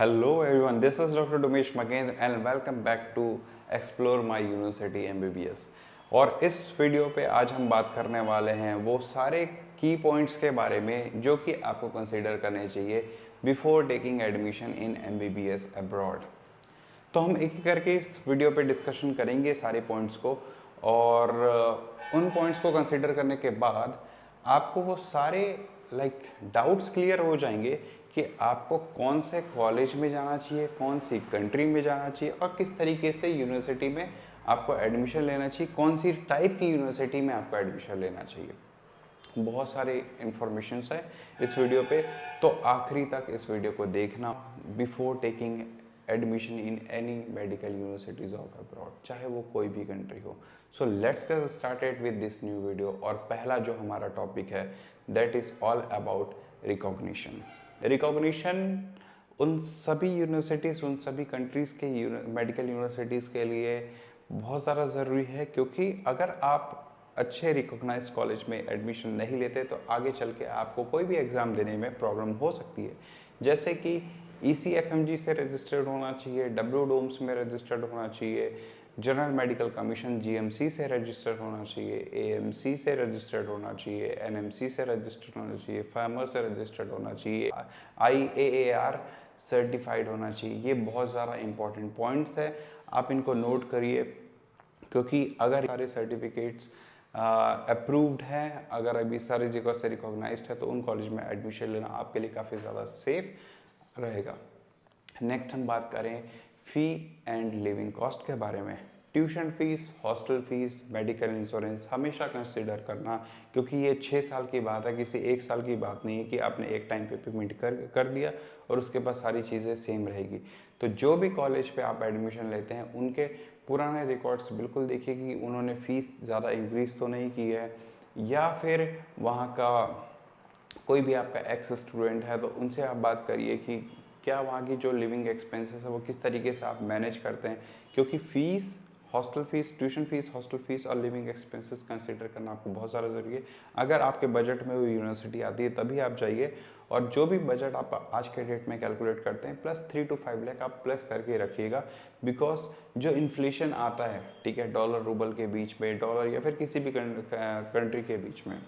Hello everyone, this is Dr. Dumesh Magendra and welcome back to Explore My University MBBS। और इस video पे आज हम बात करने वाले हैं वो सारे की पॉइंट्स के बारे में जो कि आपको कंसीडर करने चाहिए before taking admission in MBBS abroad. तो हम एक एक करके इस वीडियो पे डिस्कशन करेंगे सारे पॉइंट्स को, और उन पॉइंट्स को कंसीडर करने के बाद आपको वो सारे डाउट्स क्लियर हो जाएंगे कि आपको कौन से कॉलेज में जाना चाहिए, कौन सी कंट्री में जाना चाहिए और किस तरीके से यूनिवर्सिटी में आपको एडमिशन लेना चाहिए, कौन सी टाइप की यूनिवर्सिटी में आपको एडमिशन लेना चाहिए। बहुत सारे इंफॉर्मेशंस है इस वीडियो पे, तो आखिरी तक इस वीडियो को देखना before taking admission in any medical universities of abroad, चाहे वो कोई भी कंट्री हो। So let's get started with this new video. और पहला जो हमारा टॉपिक है that is all about recognition. Recognition उन सभी यूनिवर्सिटीज़, उन सभी कंट्रीज़ के मेडिकल यूनिवर्सिटीज़ के लिए बहुत ज़्यादा ज़रूरी है, क्योंकि अगर आप अच्छे रिकॉग्नाइज कॉलेज में एडमिशन नहीं लेते तो आगे चल के आपको कोई भी एग्ज़ाम देने में प्रॉब्लम हो सकती है। जैसे कि ECFMG से रजिस्टर्ड होना चाहिए, डब्ल्यू में रजिस्टर्ड होना चाहिए, जनरल मेडिकल कमीशन GMC से रजिस्टर्ड होना चाहिए, AMC से रजिस्टर्ड होना चाहिए, NMC से रजिस्टर्ड होना चाहिए, फैमर से रजिस्टर्ड होना चाहिए, IAAR सर्टिफाइड होना चाहिए। ये बहुत ज़्यादा इंपॉर्टेंट पॉइंट्स है, आप इनको नोट करिए, क्योंकि अगर सारे सर्टिफिकेट्स अप्रूव्ड हैं, अगर अभी सारी जगह से रिकॉग्नाइज्ड है, तो उन कॉलेज में एडमिशन लेना आपके लिए काफ़ी ज़्यादा सेफ रहेगा। नेक्स्ट हम बात करें फ़ी एंड लिविंग कॉस्ट के बारे में। Tuition fees, hostel fees, medical insurance हमेशा कंसिडर करना, क्योंकि ये 6 साल की बात है, किसी एक साल की बात नहीं है कि आपने एक टाइम पे पेमेंट कर दिया और उसके बाद सारी चीज़ें सेम रहेगी। तो जो भी कॉलेज पे आप एडमिशन लेते हैं उनके पुराने रिकॉर्ड्स बिल्कुल देखिए कि उन्होंने फ़ीस ज़्यादा इंक्रीज़ तो नहीं की है, या फिर वहाँ का कोई भी आपका एक्स स्टूडेंट है तो उनसे आप बात करिए कि क्या वहाँ की जो लिविंग एक्सपेंसेस है वो किस तरीके से आप मैनेज करते हैं, क्योंकि fees, hostel fees, tuition fees, hostel fees और लिविंग एक्सपेंसेस कंसीडर करना आपको बहुत ज़्यादा ज़रूरी है। अगर आपके बजट में वो यूनिवर्सिटी आती है तभी आप जाइए, और जो भी बजट आप आज के डेट में कैलकुलेट करते हैं प्लस 3 to 5 लाख आप प्लस करके रखिएगा, बिकॉज जो इन्फ्लेशन आता है, ठीक है, डॉलर रूबल के बीच में, डॉलर या फिर किसी भी कंट्री के बीच में,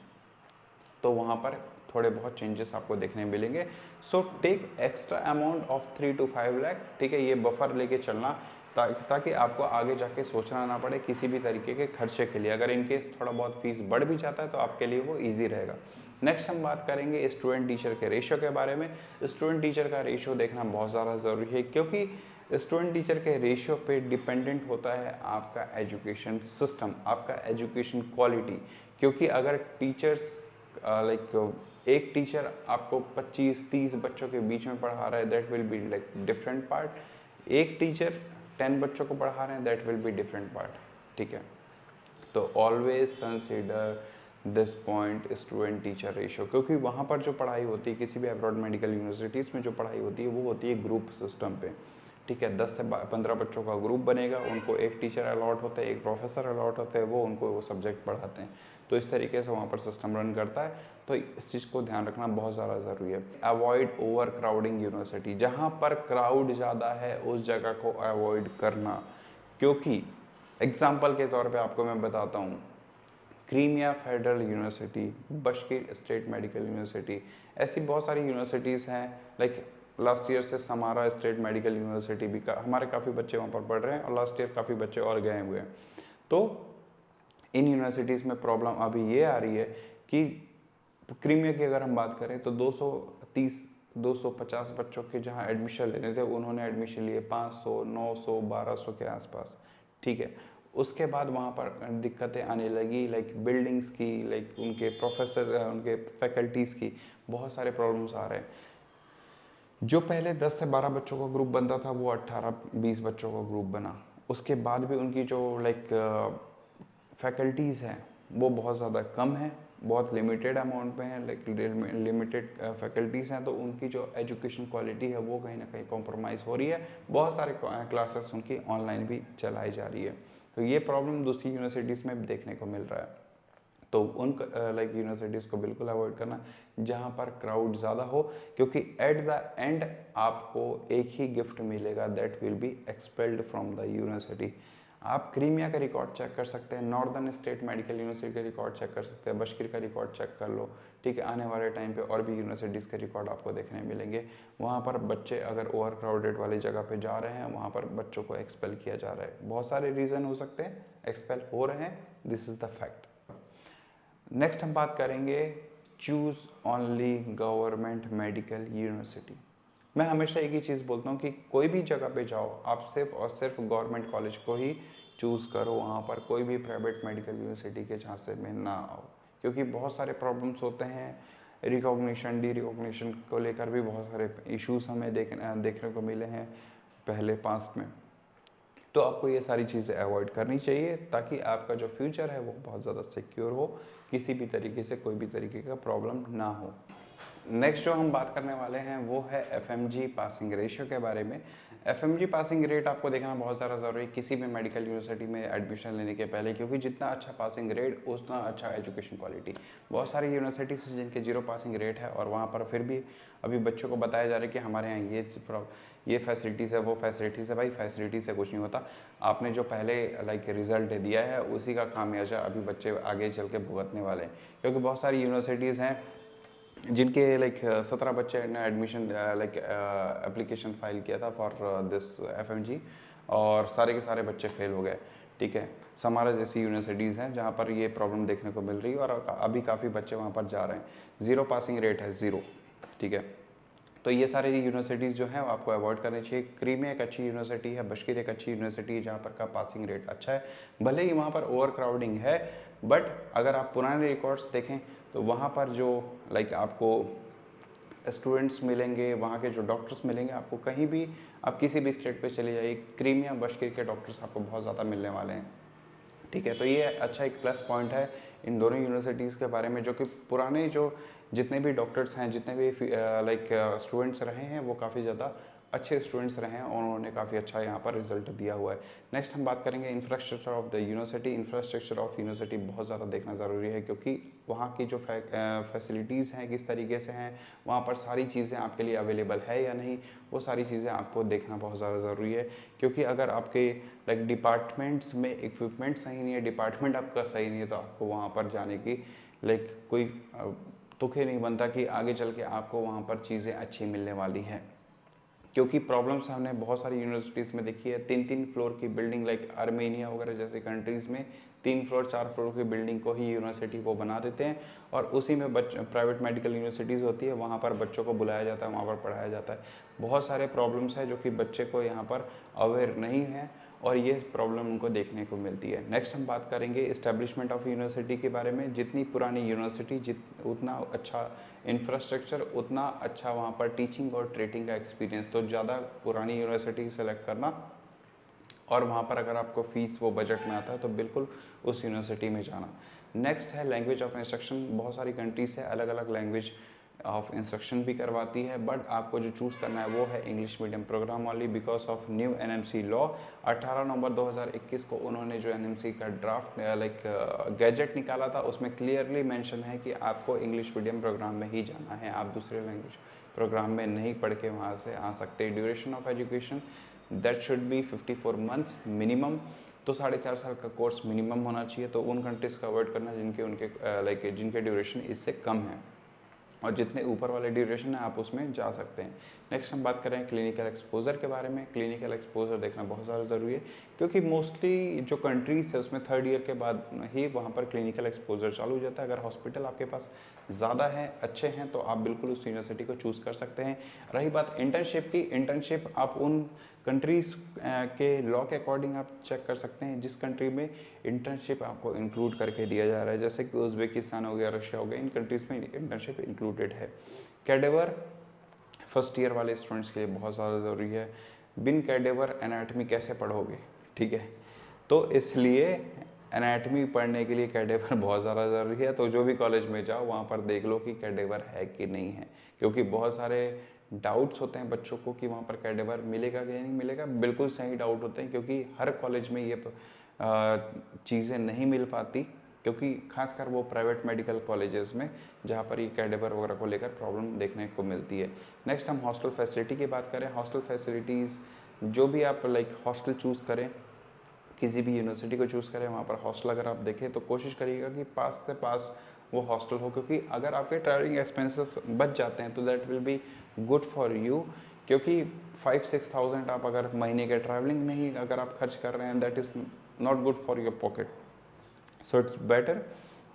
तो वहाँ पर थोड़े बहुत चेंजेस आपको देखने मिलेंगे। So take extra amount of 3 to 5 lakh, ठीक है, ये बफर लेके चलना, ताकि आपको आगे जाके सोचना ना पड़े किसी भी तरीके के खर्चे के लिए। अगर इनकेस थोड़ा बहुत फीस बढ़ भी जाता है तो आपके लिए वो ईजी रहेगा। नेक्स्ट हम बात करेंगे स्टूडेंट टीचर के रेशो के बारे में। स्टूडेंट टीचर का रेशो देखना बहुत ज़्यादा ज़रूरी है, क्योंकि स्टूडेंट टीचर के रेशियो पे डिपेंडेंट होता है आपका एजुकेशन सिस्टम, आपका एजुकेशन क्वालिटी। क्योंकि अगर टीचर्स एक टीचर आपको 25-30 बच्चों के बीच में पढ़ा रहा है, that will be like different part. एक टीचर 10 बच्चों को पढ़ा रहे हैं, that will be different part, ठीक है। तो always consider this point student teacher ratio, क्योंकि वहाँ पर जो पढ़ाई होती है किसी भी अब्रॉड मेडिकल यूनिवर्सिटीज़ में जो पढ़ाई होती है वो होती है ग्रुप सिस्टम पे, ठीक है। 10 से 15 बच्चों का ग्रुप बनेगा, उनको एक टीचर अलॉट होता है, एक प्रोफेसर अलॉट होता है, वो उनको वो सब्जेक्ट पढ़ाते हैं। तो इस तरीके से वहाँ पर सिस्टम रन करता है, तो इस चीज़ को ध्यान रखना बहुत ज़्यादा ज़रूरी है। अवॉइड ओवर क्राउडिंग यूनिवर्सिटी, जहाँ पर क्राउड ज़्यादा है उस जगह को अवॉइड करना, क्योंकि एग्जाम्पल के तौर पे आपको मैं बताता हूँ, Crimea federal university, बशकीर state medical university, ऐसी बहुत सारी यूनिवर्सिटीज़ हैं। लाइक लास्ट ईयर से समारा स्टेट मेडिकल यूनिवर्सिटी भी हमारे काफ़ी बच्चे वहाँ पर पढ़ रहे हैं, और लास्ट ईयर काफ़ी बच्चे और गए हुए हैं। तो इन यूनिवर्सिटीज़ में प्रॉब्लम अभी ये आ रही है कि क्रीमिया की अगर हम बात करें तो 250 बच्चों के जहाँ एडमिशन लेने थे उन्होंने एडमिशन लिए 500, 900, 1200 के आसपास, ठीक है। उसके बाद वहाँ पर दिक्कतें आने लगी, लाइक बिल्डिंग्स की, लाइक उनके प्रोफेसर, उनके फैकल्टीज़ की बहुत सारे प्रॉब्लम्स आ रहे हैं। जो पहले 10 से 12 बच्चों का ग्रुप बनता था वो 18-20 बच्चों का ग्रुप बना। उसके बाद भी उनकी जो फैकल्टीज़ हैं वो बहुत ज़्यादा कम है, बहुत लिमिटेड अमाउंट में है, लाइक लिमिटेड फैकल्टीज़ हैं, तो उनकी जो एजुकेशन क्वालिटी है वो कहीं ना कहीं कॉम्प्रोमाइज़ हो रही है। बहुत सारे क्लासेस उनकी ऑनलाइन भी चलाई जा रही है, तो ये प्रॉब्लम दूसरी यूनिवर्सिटीज़ में भी देखने को मिल रहा है। तो उन लाइक यूनिवर्सिटीज़ को बिल्कुल अवॉइड करना जहाँ पर क्राउड ज़्यादा हो, क्योंकि एट द एंड आपको एक ही गिफ्ट मिलेगा, that will be expelled from the university. आप क्रीमिया का रिकॉर्ड चेक कर सकते हैं, नॉर्दर्न स्टेट मेडिकल यूनिवर्सिटी का रिकॉर्ड चेक कर सकते हैं, बशकीर का रिकॉर्ड चेक कर लो, ठीक है। आने वाले टाइम पे और भी यूनिवर्सिटीज़ के रिकॉर्ड आपको देखने मिलेंगे। वहाँ पर बच्चे अगर ओवर क्राउडेड वाली जगह पे जा रहे हैं, वहाँ पर बच्चों को एक्सपेल किया जा रहा है। बहुत सारे रीज़न हो सकते हैं, एक्सपेल हो रहे हैं, this is the fact. Next हम बात करेंगे choose only government medical university. मैं हमेशा एक ही चीज़ बोलता हूँ कि कोई भी जगह पे जाओ, आप सिर्फ और सिर्फ गवर्नमेंट कॉलेज को ही चूज़ करो, वहाँ पर कोई भी प्राइवेट मेडिकल यूनिवर्सिटी के झांसे में ना आओ, क्योंकि बहुत सारे प्रॉब्लम्स होते हैं। रिकॉग्निशन, डी रिकॉग्निशन को लेकर भी बहुत सारे इश्यूज हमें देखने को मिले हैं पहले पास्ट में। तो आपको ये सारी चीज़ें अवॉइड करनी चाहिए ताकि आपका जो फ्यूचर है वो बहुत ज़्यादा सिक्योर हो, किसी भी तरीके से कोई भी तरीके का प्रॉब्लम ना हो। नेक्स्ट जो हम बात करने वाले हैं वो है एफएमजी पासिंग रेशियो के बारे में। एफएमजी पासिंग रेट आपको देखना बहुत ज़्यादा ज़रूरी है किसी भी मेडिकल यूनिवर्सिटी में एडमिशन लेने के पहले, क्योंकि जितना अच्छा पासिंग रेट उतना अच्छा एजुकेशन क्वालिटी। बहुत सारी यूनिवर्सिटीज़ हैं जिनके जीरो पासिंग रेट है और वहाँ पर फिर भी अभी बच्चों को बताया जा रहा है कि हमारे यहाँ ये फैसिलिटीज़ है, वो फैसिलिटीज़ है। भाई फैसिलिटीज़ से कुछ नहीं होता, आपने जो पहले लाइक रिजल्ट दिया है उसी का खामियाजा अभी बच्चे आगे चल के भुगतने वाले हैं। क्योंकि बहुत सारी यूनिवर्सिटीज़ हैं जिनके लाइक 17 बच्चे ने एडमिशन लाइक एप्लीकेशन फाइल किया था फॉर दिस एफएमजी, और सारे के सारे बच्चे फेल हो गए, ठीक है। समारा जैसी यूनिवर्सिटीज़ हैं जहाँ पर ये प्रॉब्लम देखने को मिल रही है और अभी काफ़ी बच्चे वहाँ पर जा रहे हैं। ज़ीरो पासिंग रेट है, ज़ीरो, ठीक है। तो ये सारे यूनिवर्सिटीज़ जो हैं वो आपको अवॉइड करनी चाहिए। क्रीमिया एक अच्छी यूनिवर्सिटी है, बशकीर एक अच्छी यूनिवर्सिटी है जहाँ पर का पासिंग रेट अच्छा है, भले ही वहाँ पर ओवर क्राउडिंग है, बट अगर आप पुराने रिकॉर्ड्स देखें तो वहाँ पर जो लाइक आपको स्टूडेंट्स मिलेंगे, वहाँ के जो डॉक्टर्स मिलेंगे, आपको कहीं भी आप किसी भी स्टेट पे चले जाइए, क्रीमिया बशकीर के डॉक्टर्स आपको बहुत ज़्यादा मिलने वाले हैं, ठीक है। तो ये अच्छा एक प्लस पॉइंट है इन दोनों यूनिवर्सिटीज़ के बारे में, जो कि पुराने जो जितने भी डॉक्टर्स हैं, जितने भी लाइक स्टूडेंट्स रहे हैं, वो काफ़ी ज़्यादा अच्छे स्टूडेंट्स रहे हैं और उन्होंने काफ़ी अच्छा यहाँ पर रिजल्ट दिया हुआ है। नेक्स्ट हम बात करेंगे infrastructure of the university. Infrastructure of university बहुत ज़्यादा देखना ज़रूरी है, क्योंकि वहाँ की जो फैसिलिटीज़ हैं किस तरीके से हैं, वहाँ पर सारी चीज़ें आपके लिए अवेलेबल है या नहीं, वो सारी चीज़ें आपको देखना बहुत ज़्यादा ज़रूरी है। क्योंकि अगर आपके लाइक डिपार्टमेंट्स में इक्विपमेंट सही नहीं है, डिपार्टमेंट आपका सही नहीं है, तो आपको वहाँ पर जाने की लाइक कोई तुक ही नहीं बनता कि आगे चल के आपको वहाँ पर चीज़ें अच्छी मिलने वाली हैं। क्योंकि प्रॉब्लम्स हमने बहुत सारी यूनिवर्सिटीज़ में देखी है, 3-3 फ्लोर की बिल्डिंग, लाइक आर्मेनिया वगैरह जैसे कंट्रीज़ में 3 फ्लोर 4 फ्लोर की बिल्डिंग को ही यूनिवर्सिटी वो बना देते हैं और उसी में प्राइवेट मेडिकल यूनिवर्सिटीज़ होती है, वहाँ पर बच्चों को बुलाया जाता है, वहाँ पर पढ़ाया जाता है। बहुत सारे प्रॉब्लम्स हैं जो कि बच्चे को यहाँ पर अवेयर नहीं है और ये प्रॉब्लम उनको देखने को मिलती है। नेक्स्ट हम बात करेंगे इस्टेब्लिशमेंट ऑफ यूनिवर्सिटी के बारे में। जितनी पुरानी यूनिवर्सिटी उतना अच्छा इंफ्रास्ट्रक्चर, उतना अच्छा वहाँ पर टीचिंग और ट्रेनिंग का एक्सपीरियंस। तो ज़्यादा पुरानी यूनिवर्सिटी सेलेक्ट करना, और वहाँ पर अगर आपको फीस वो बजट में आता है तो बिल्कुल उस यूनिवर्सिटी में जाना। नेक्स्ट है लैंग्वेज ऑफ इंस्ट्रक्शन। बहुत सारी कंट्रीज है अलग अलग लैंग्वेज ऑफ इंस्ट्रक्शन भी करवाती है, बट आपको जो चूज़ करना है वो है इंग्लिश मीडियम प्रोग्राम वाली, because of new NMC law. 18 नवंबर 2021 को उन्होंने जो एनएमसी का ड्राफ्ट लाइक गैजेट निकाला था, उसमें क्लियरली मेंशन है कि आपको इंग्लिश मीडियम प्रोग्राम में ही जाना है, आप दूसरे लैंग्वेज प्रोग्राम में नहीं पढ़ के वहाँ से आ सकते। Duration of education that should be 54 months minimum. तो 4.5 साल का कोर्स मिनिमम होना चाहिए। तो उन कंट्रीज़ का अवॉइड करना जिनके ड्यूरेशन इससे कम है, और जितने ऊपर वाले ड्यूरेशन है आप उसमें जा सकते हैं। नेक्स्ट हम बात करें क्लिनिकल एक्सपोजर के बारे में। क्लिनिकल एक्सपोजर देखना बहुत ज़्यादा ज़रूरी है, क्योंकि मोस्टली जो कंट्रीज़ है उसमें 3rd ईयर के बाद ही वहाँ पर क्लिनिकल एक्सपोजर चालू हो जाता है। अगर हॉस्पिटल आपके पास ज़्यादा है, अच्छे हैं, तो आप बिल्कुल उस यूनिवर्सिटी को चूज़ कर सकते हैं। रही बात इंटर्नशिप की, इंटर्नशिप आप उन कंट्रीज़ के लॉ के अकॉर्डिंग आप चेक कर सकते हैं जिस कंट्री में इंटर्नशिप आपको इंक्लूड करके दिया जा रहा है, जैसे कि उज़्बेकिस्तान हो गया, रशिया हो गया, इन कंट्रीज़ में इंटर्नशिप इंक्लूडेड है। कैडेवर फर्स्ट ईयर वाले स्टूडेंट्स के लिए बहुत ज़्यादा ज़रूरी है। बिन कैडेवर एनाटमी कैसे पढ़ोगे, ठीक है। तो इसलिए एनाटमी पढ़ने के लिए कैडेवर बहुत ज़्यादा ज़रूरी है। तो जो भी कॉलेज में जाओ वहाँ पर देख लो कि कैडेवर है कि नहीं है, क्योंकि बहुत सारे डाउट्स होते हैं बच्चों को कि वहाँ पर कैडेवर मिलेगा कि नहीं मिलेगा। बिल्कुल सही डाउट होते हैं, क्योंकि हर कॉलेज में ये चीज़ें नहीं मिल पाती, क्योंकि खासकर वो प्राइवेट मेडिकल कॉलेजेस में जहाँ पर ये कैडेवर वगैरह को लेकर प्रॉब्लम देखने को मिलती है। नेक्स्ट हम हॉस्टल फैसिलिटी की बात करें। हॉस्टल फैसिलिटीज़ जो भी आप लाइक हॉस्टल चूज़ करें, किसी भी यूनिवर्सिटी को चूज़ करें, वहाँ पर हॉस्टल अगर आप देखें तो कोशिश करिएगा कि पास से पास वो हॉस्टल हो, क्योंकि अगर आपके ट्रैवलिंग एक्सपेंसेस बच जाते हैं तो that will be good for you. क्योंकि 5-6 थाउजेंड आप अगर महीने के ट्रैवलिंग में ही अगर आप खर्च कर रहे हैं, that is not good for your pocket. So it's better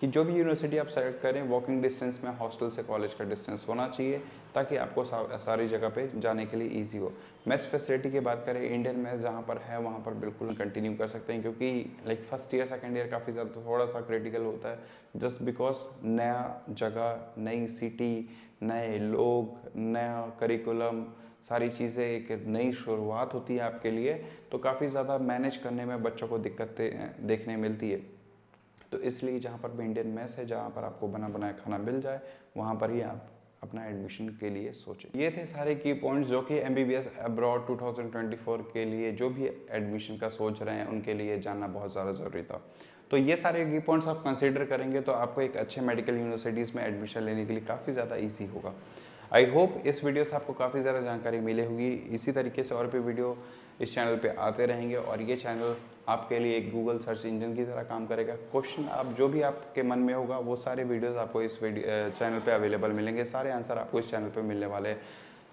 कि जो भी यूनिवर्सिटी आप सेलेक्ट करें वॉकिंग डिस्टेंस में हॉस्टल से कॉलेज का डिस्टेंस होना चाहिए, ताकि आपको सारी जगह पे जाने के लिए इजी हो। मेस फैसिलिटी की बात करें, इंडियन मेस जहाँ पर है वहाँ पर बिल्कुल कंटिन्यू कर सकते हैं, क्योंकि like first year second year काफ़ी ज़्यादा थोड़ा सा क्रिटिकल होता है, जस्ट बिकॉज नया जगह, नई सिटी, नए लोग, नया करिकुलम, सारी चीज़ें, एक नई शुरुआत होती है आपके लिए, तो काफ़ी ज़्यादा मैनेज करने में बच्चों को दिक्कतें देखने मिलती है। तो इसलिए जहाँ पर भी इंडियन मेस है, जहाँ पर आपको बना बनाया खाना मिल जाए, वहाँ पर ही आप अपना एडमिशन के लिए सोचें। ये थे सारे की पॉइंट्स जो कि MBBS अब्रॉड 2024 के लिए जो भी एडमिशन का सोच रहे हैं उनके लिए जानना बहुत ज़्यादा ज़रूरी था। तो ये सारे की पॉइंट्स आप कंसिडर करेंगे तो आपको एक अच्छे मेडिकल यूनिवर्सिटीज़ में एडमिशन लेने के लिए काफ़ी ज़्यादा ईजी होगा। आई होप इस वीडियो से आपको काफ़ी ज़्यादा जानकारी मिली होगी। इसी तरीके से और भी वीडियो इस चैनल पे आते रहेंगे और ये चैनल आपके लिए एक गूगल सर्च इंजन की तरह काम करेगा। क्वेश्चन आप जो भी आपके मन में होगा वो सारे वीडियोस आपको इस चैनल पे अवेलेबल मिलेंगे, सारे आंसर आपको इस चैनल पे मिलने वाले हैं।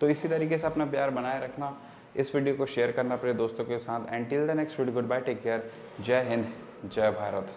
तो इसी तरीके से अपना प्यार बनाए रखना, इस वीडियो को शेयर करना अपने दोस्तों के साथ। And till the next video, good bye, take care, जय हिंद, जय भारत।